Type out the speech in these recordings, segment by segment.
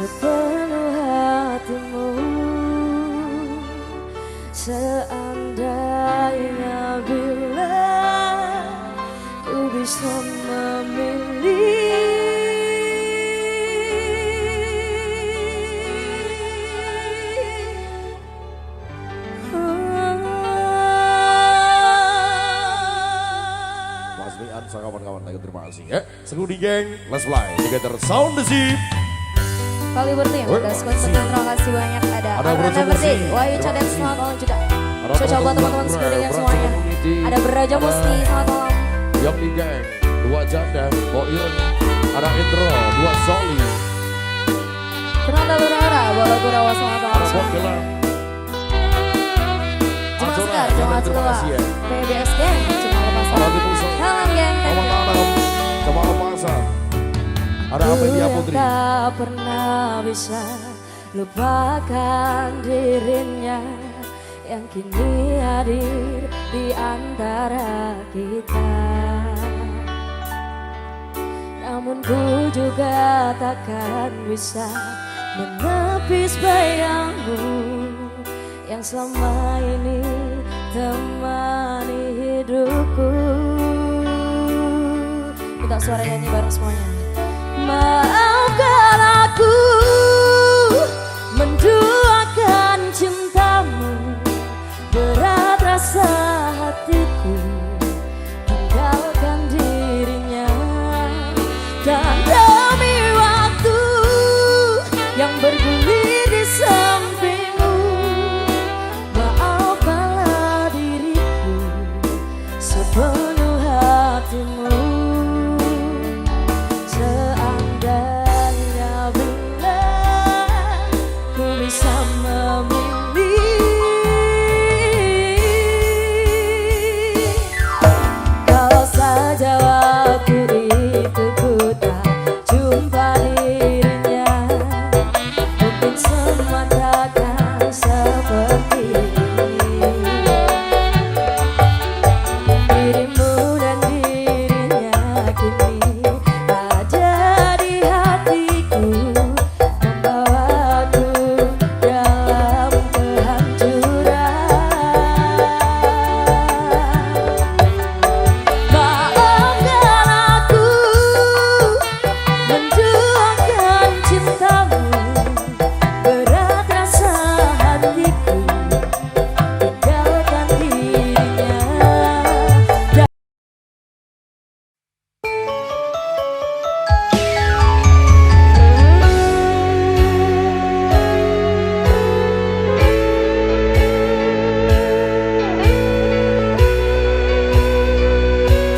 sepenuh hatimu. Seandainya bila ku bisa memilih, kawan-kawan lagi terima kasih ya. Segudi geng, let's fly together sound the zip. Kali berarti ada sponsor, terima kasih banyak. Ada Arana Berdi, Wahyu Cadet, selamat malam juga. Cocok buat teman-teman segudi geng semuanya. Ada Beraja Musti, selamat malam. Yopli geng, 2 Janda, Boyun, ada Intro, 2 Soli. Kenapa berharap, Bola Gurawa, selamat malam. Jemaskar, jemaah Celua, PBS geng, Jemaah Pasar. Halam geng, Jemaah Pasar. Ada apa dia Putri? Tak pernah bisa lupakan dirinya yang kini hadir di antara kita. Namun ku juga takkan bisa menepis bayangmu yang selama ini temani hidupku. Minta suara nyanyi bareng semuanya. Maafkan aku menduakan cintamu, berat rasa hatiku tinggalkan dirinya, dan demi waktu yang bergulir di sampingmu, maafkanlah diriku sepenuh hatimu. Seandainya bila ku bisa memilih, kalau saja waktu itu ku tak jumpa dirinya, mungkin semua takkan seperti ini. Dirimu dan dirinya kini ada di hatiku, membawaku dalam kehancuran. Maafkan aku menduakan cintamu, berat rasa hatiku tinggalkan dirinya.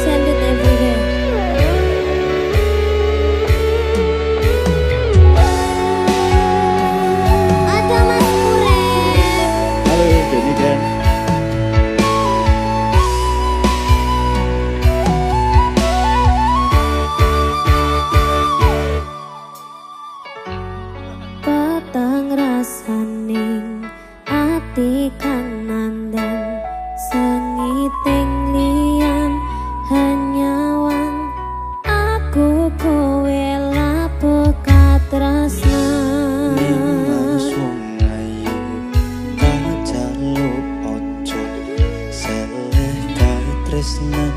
Send it every day. Ada Mas Mure. Halo, Denny Gang. Petang rasaning ati kanandang, sengiting liyan hanyawan, aku kowe lapo katresnan. Nimas wong ayu tak jaluk ojo, seleh kae tresnan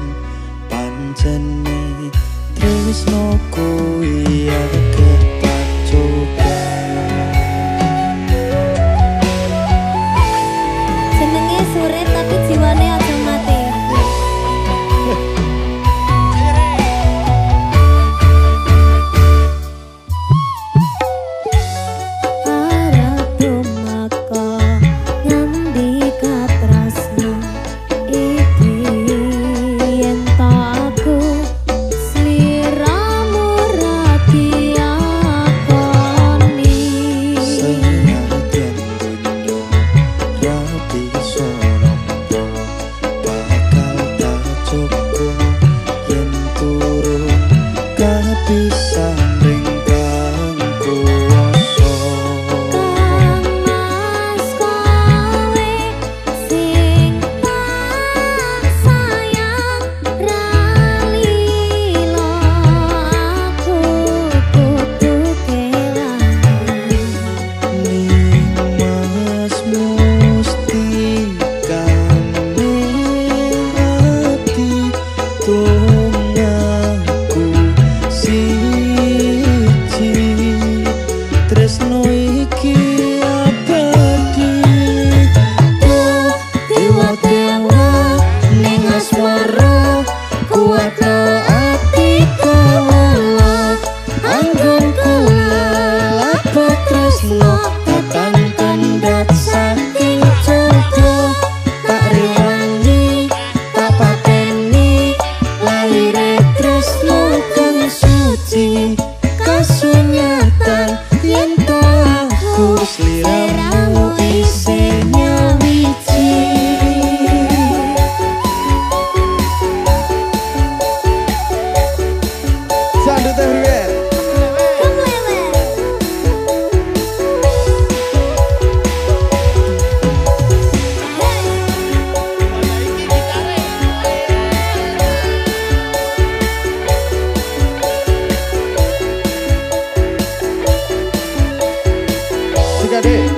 pancene tresno kuwi akeh pacoban. semuanya deh.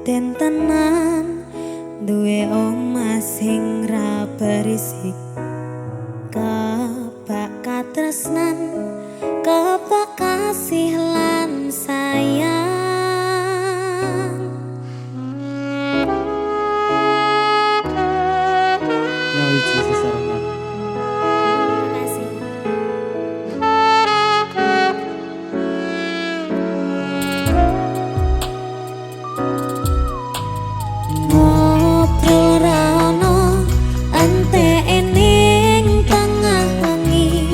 Den tenan duwe omah sing ra berisik, kebak katresnan, kebak kasih lan sayang. Nyawiji sesarengan. Ente ening tengah wengi,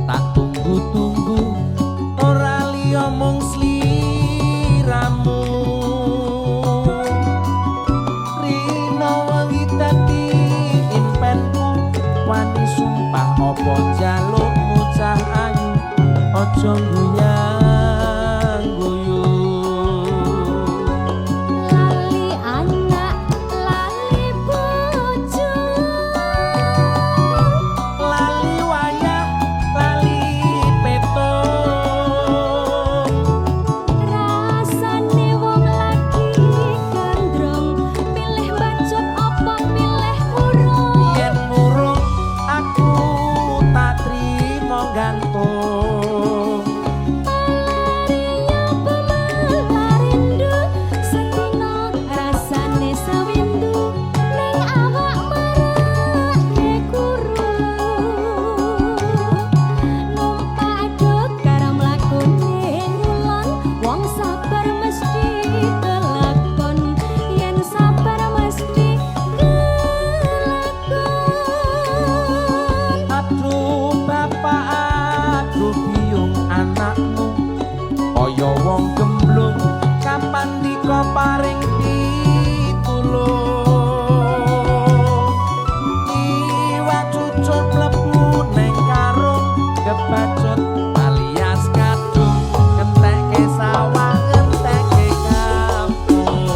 Tak tunggu-tunggu ora liya mung ojo guyang guyung. Lali anak lali bojo, Lali wayah lali peto. rasane wong lagi gandrong, pilih bacot apa pilih urung. Yen murung aku tak trimo gantung. Palariya pemalarindu, setino rasane sawindu, ning awak marake guru. Numpak aduk karo mlakune ngulon, wong sabar mesti kelakon, yen sabar mesti kelakon. Aduh bapak aduh biung anakmu, kaya wong gemblung kapan dika paring pitulung. Iwak cucut mlebu neng karung, kebacut alias kadung, ngentekke sawah ngentekke kampung.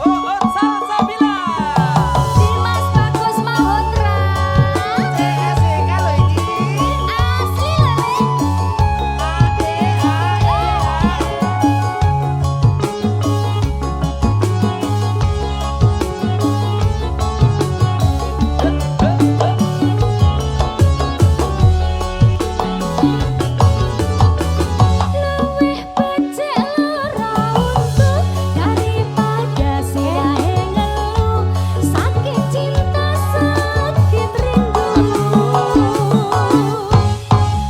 Oh salsabila Dimas Bagus Mahotra CSE kalau iki asli lele. Luwih becik lara untu daripada sirahe ngeluh, sakit cinta sakit rindu.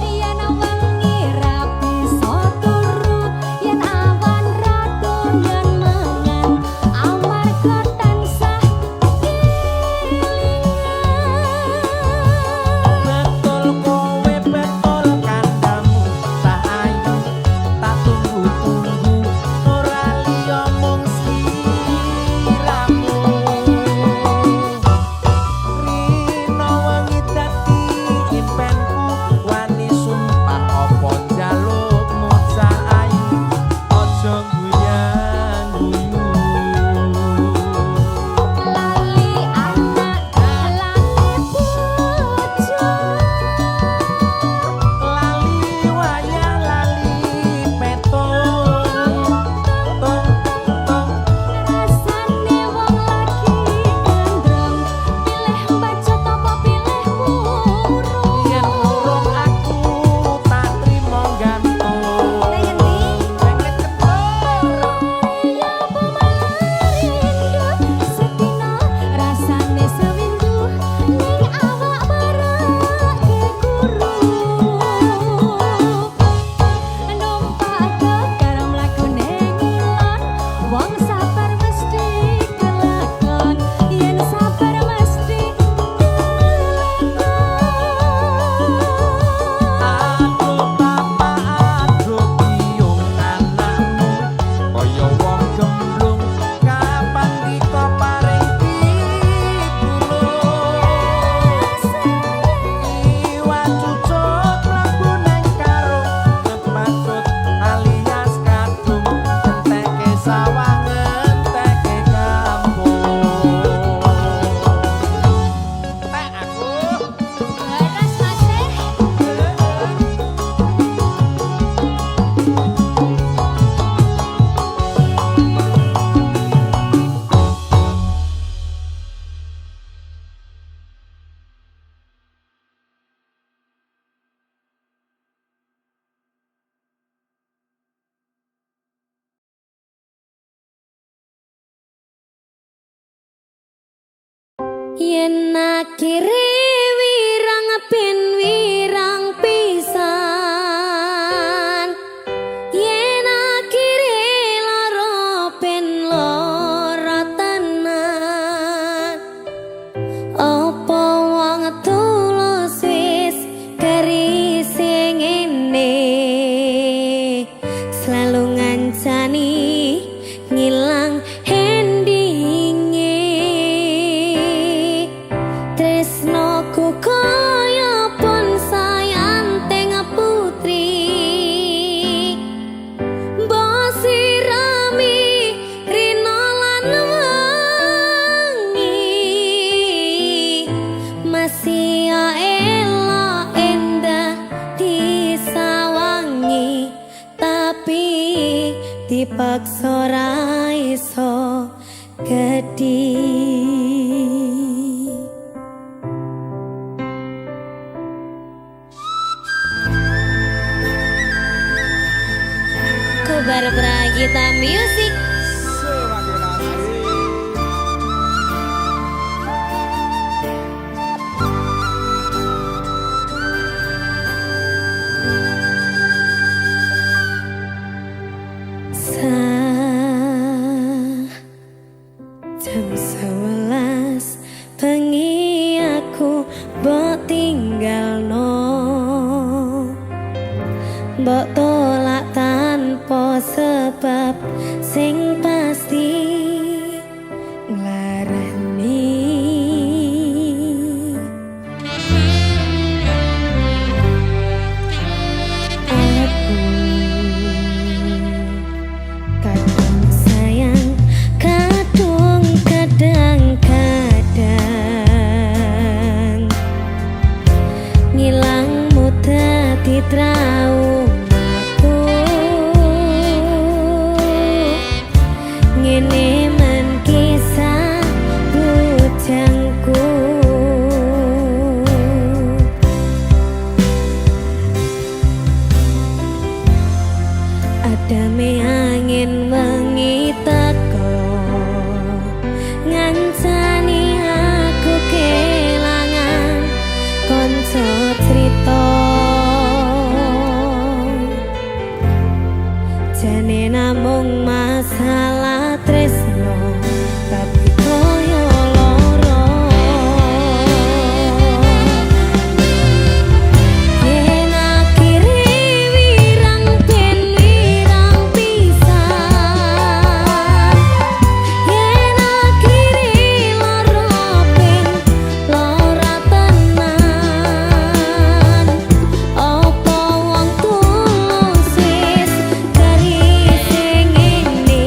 Yen wengi ra bisa turu, yen awan ra doyan mangan, amarga tansah kelingan. Betul kowe betul kandamu, tak ayu tak tunggu-tunggu, ora liya mung sliramu. Rino wengi dadi impenku, wani sumpah apa njalukmu cah ayu, aja guyang guyung. Lali anak lali bojo, Lali wayah lali peto. Tong tong rasane wong lagi gandrong, pilih bacot apa pilih murung. yen urung aku tak trimo gantung. Palariya pemalarindu, setino rasane sewindu, ning awak marake guru. Numpak aduk karo mlakune ngulon, wong sabar mesti kelakon, yen sabar mesti kelakon. Aduh bapak aduh biung anakmu, kaya wong gemblung kapan dika paring pitulung. Iwak cucut mlebu neng karung, kebacut alias kadung, ngentekke sawah ngentekke kampung. Tek aku Leres masih. Yen akhire wirang ben wirang pisan, yen akhire lara ben lara tenan. Apa wong tulus wis kerise ngene, selalu ngancani ngilang endinge. Tresno dipaksa ra iso gedhi. Kobar Pragita Music. Jam 11 bengi aku mbok tinggalno, mbok tolak tanpa sebab sing pasti nglarani. Aku kadang sayang, kadang kadang-kadang ngilangmu dadi traumaku. Ngene men kisah bujangku. Adame angin wengi teko ngancani aku kelangan kanca crita. Jane namung masalah tresno tapi koyo loro. Yen akhire wirang ben wirang pisan, yen akhire lara ben lara tenan. Apa wong tulus wis garis sing ngene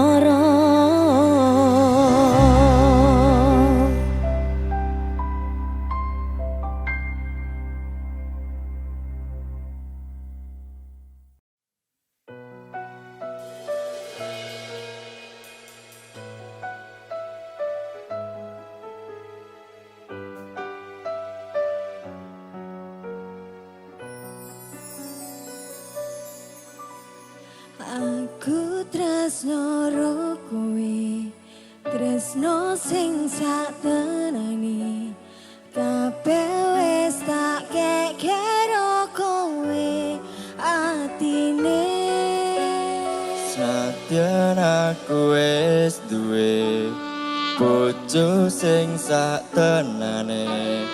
lara. Aku tresno ro kowe, tresno sing sak tenani. Kabeh wis tak kekero kowe atine. Sadyan aku wis duwe bojo sing sak tenane,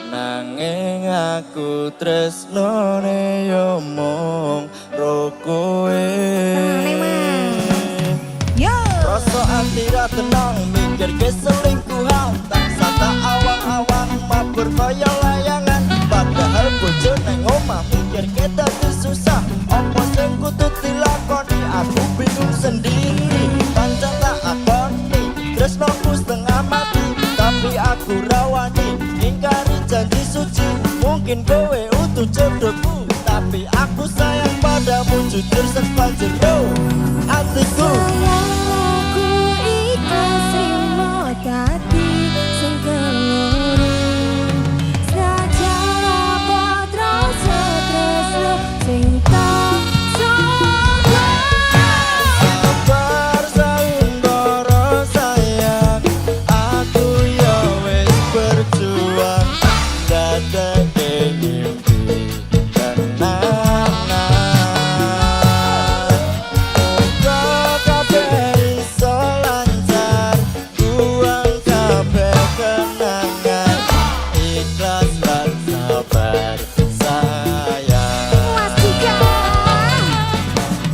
nanging aku tresnone yo mung ro kowe. Rasa ati ra tenang mikir ke selingkuhan, tak sata awang-awang mabur kaya layangan. Padahal bojo nang omah mikir ke dadi susah, apa sing kudu dilakoni aku bingung sendiri. Pancen tak akoni tresnoku setengah mati, tapi aku rawani ingkari janji suci. Mungkin kowe utuh jodohku, tapi aku sayang padamu jujur sepanjero hatiku. Aku ikhlas rimo dadi sing keloro. Sajan apa tresno sing tak sabar. Sabar sayembara sayang, aku ya wis berjuang dadake mimpi tenanan. Muga kabeh iso lancar, buang kabeh kenangan, ikhlas lan sabar sayang.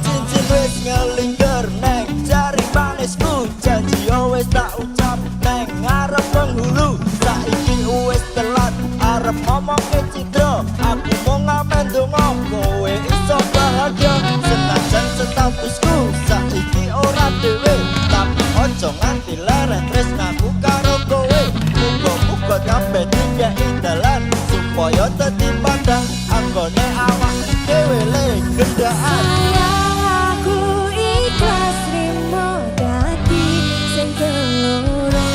Cincin wis ngelingker neng jari manisku, janji yo wis tak ucap neng ngarep penghulu. Saiki wis telat arep ngomong ke Citra, aku mau ngamen donga kowe iso bahagia. Senajan statusku saiki ora dhewe, tapi ojo nganti leren tresnaku karo kowe. Muga-muga kabeh dikeki dalan supaya dadi padang anggone awak dhewe le gendaan. Sayang aku ikhlas rimo dadi sing keloro.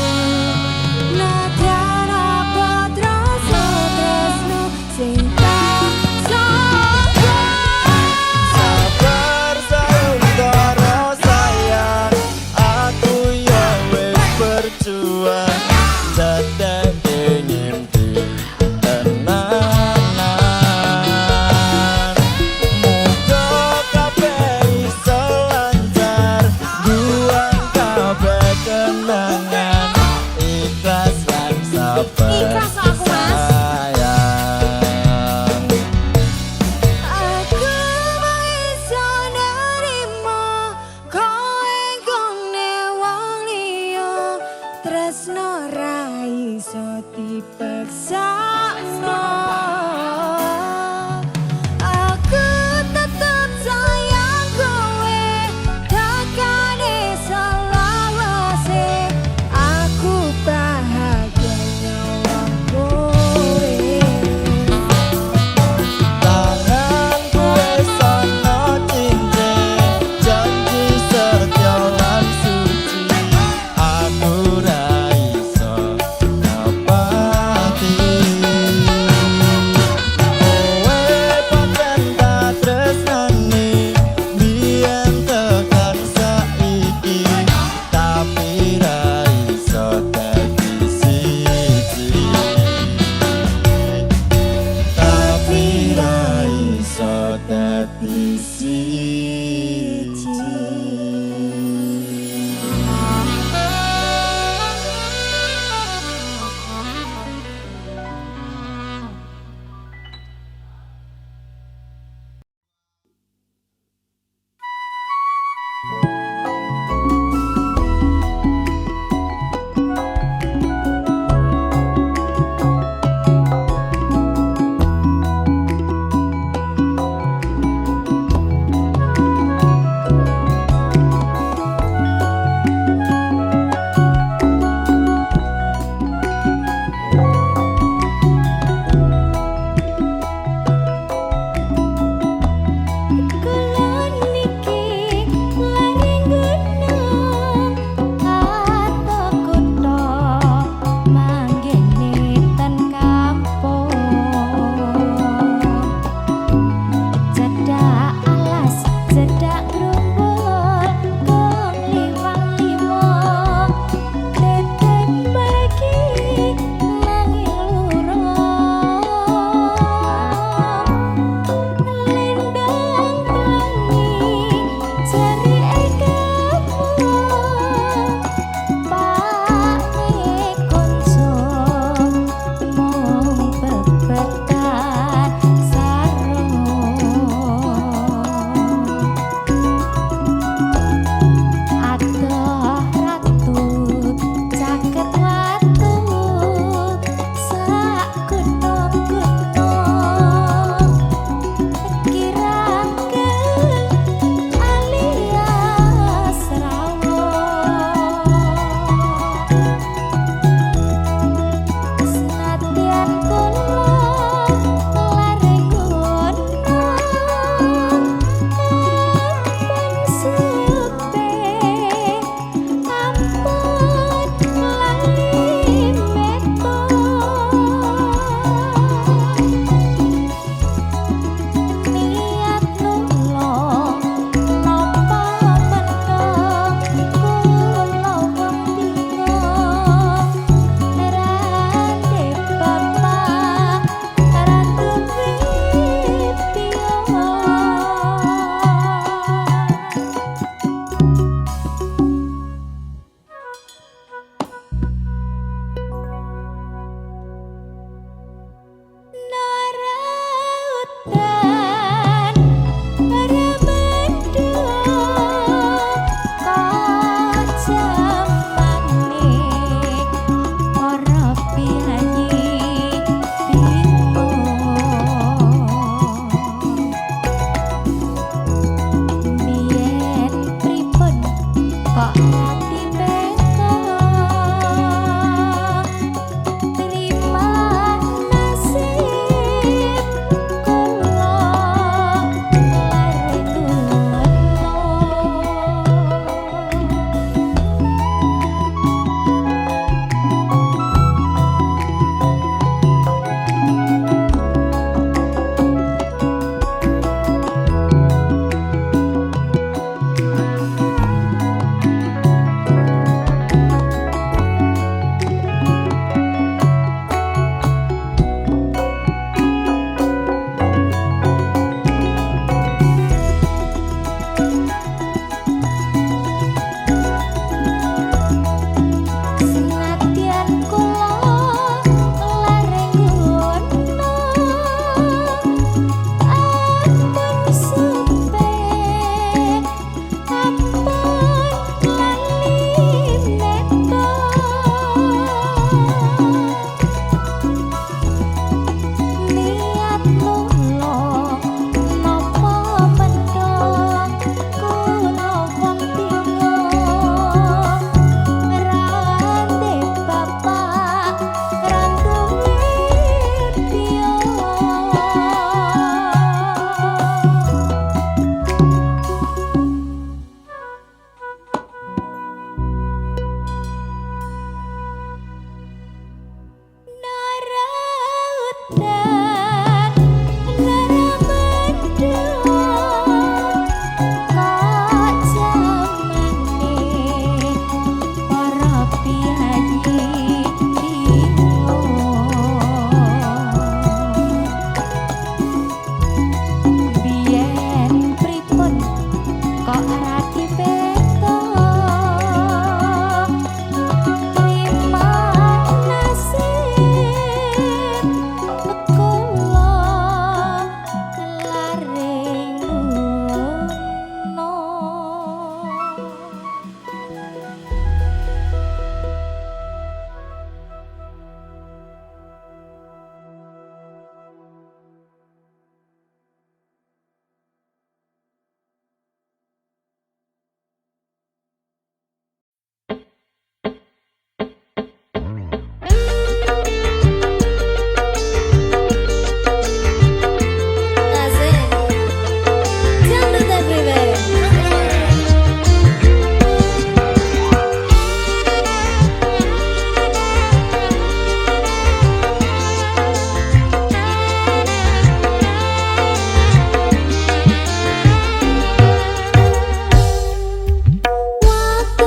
Nadyan apa tresno sing tak sabar. Sabar sayembara sayang, aku ya wis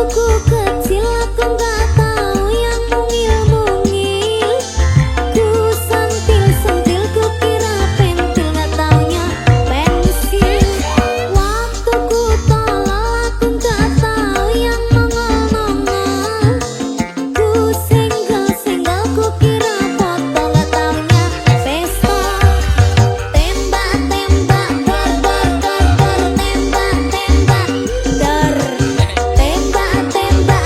Waktu kecil aku gak tahu yang mungil-mungil. Ku sentil-sentil ku kira pentil, gak taunya pensil. Waktu ku tolol aku gak tahu yang nongol-nongol. Ku senggol-senggol ku kira foto, gak taunya pesta. Tembak-tembak der der der der, tembak-tembak der. Tembak-tembak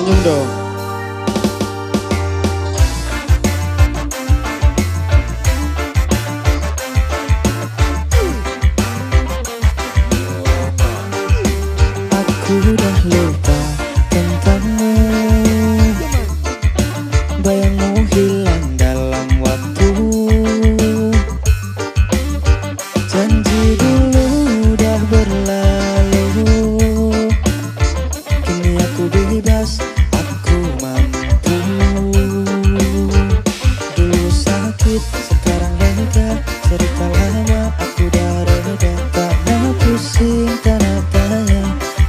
Senyum dong. Aku udah lupa tentangmu, bayangmu hilang dalam waktu. Janji dulu udah berlalu, kini aku bebas, aku mampu. Dulu sakit, sekarang lega, cerita lama aku udah reda. Tak mau pusing karena tanya,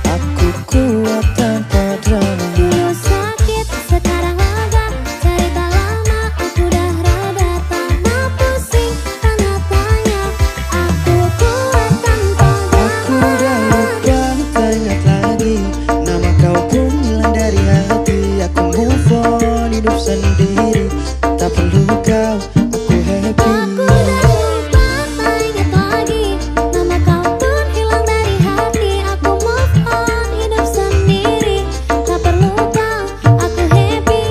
aku kuat tanpa drama. Dulu sakit, sekarang lega, cerita lama aku udah reda. Tak mau pusing, tanda tanya, aku kuat tanpa Aku udah lupa, tak ingat lagi, nama kau pun hilang dari hati. Aku move on, hidup sendiri, tak perlu kau, aku happy. Aku udah lupa, tak ingat lagi, nama kau pun hilang dari hati. Aku move on, hidup sendiri, tak perlu kau, aku happy.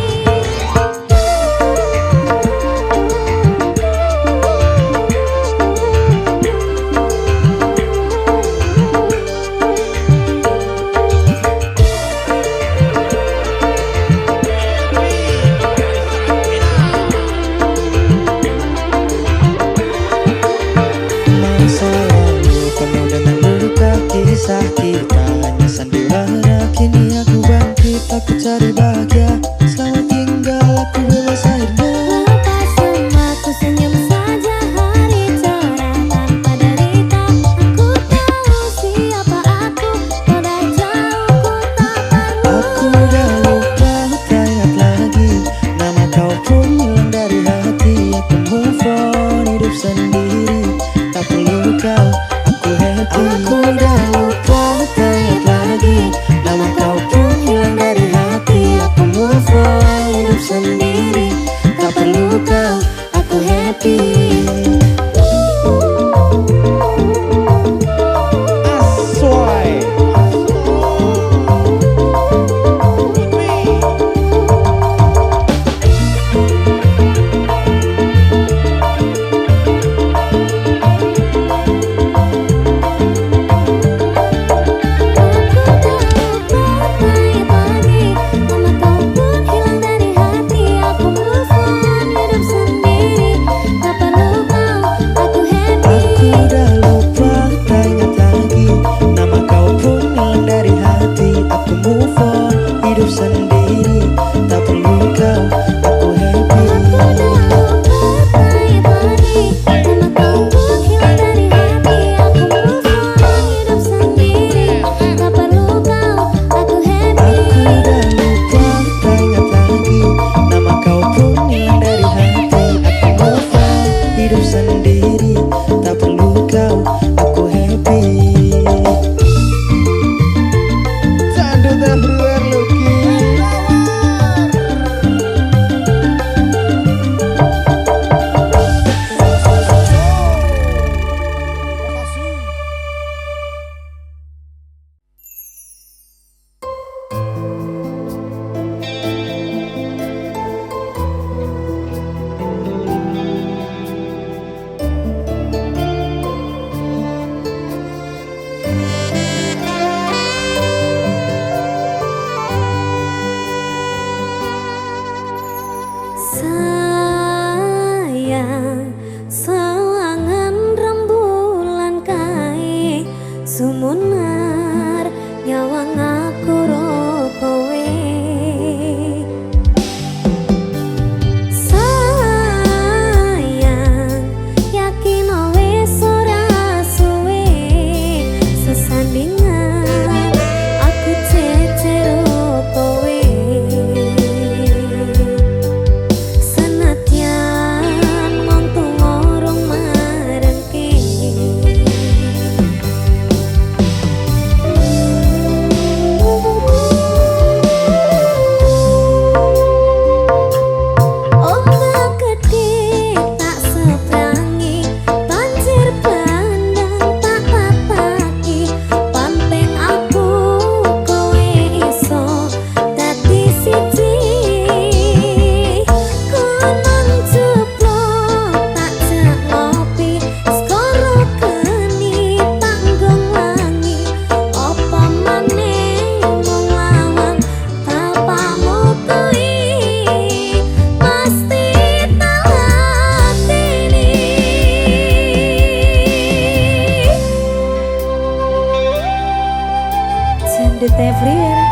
Masa lalu penuh dengan luka, kisah kita hanya sandiwara. Kini aku bangkit, aku cari bahagia. Selamat tinggal, aku bebas akhirnya. Lepas semua ku senyum saja, hari cerah tanpa derita. Aku tahu siapa aku, kau dah jauh, ku tak perlu. Aku udah lupa, tak ingat lagi, nama kau pun hilang dari hati. Aku move on, hidup sendiri, tak perlu kau, aku happy. Aku udah lupa, tak Dede Tefri ya.